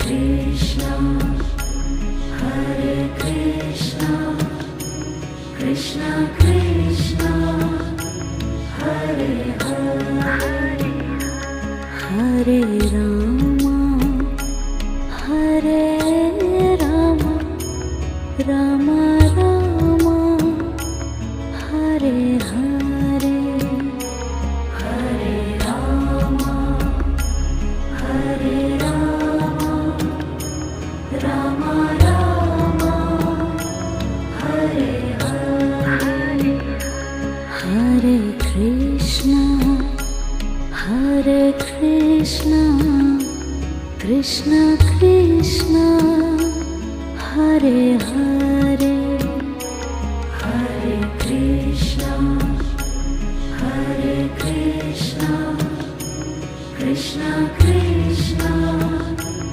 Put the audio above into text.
Krishna, Hare Krishna, Krishna Krishna, Hare Hare, Hare Rama, Hare Rama, Rama Rama, Hare Hare, Hare Rama, Hare Rama, Rama Rama, Hare Hare, Hare Krishna, Hare Krishna, Krishna Krishna, Hare Hare, Hare Krishna, Hare Krishna, Krishna Krishna,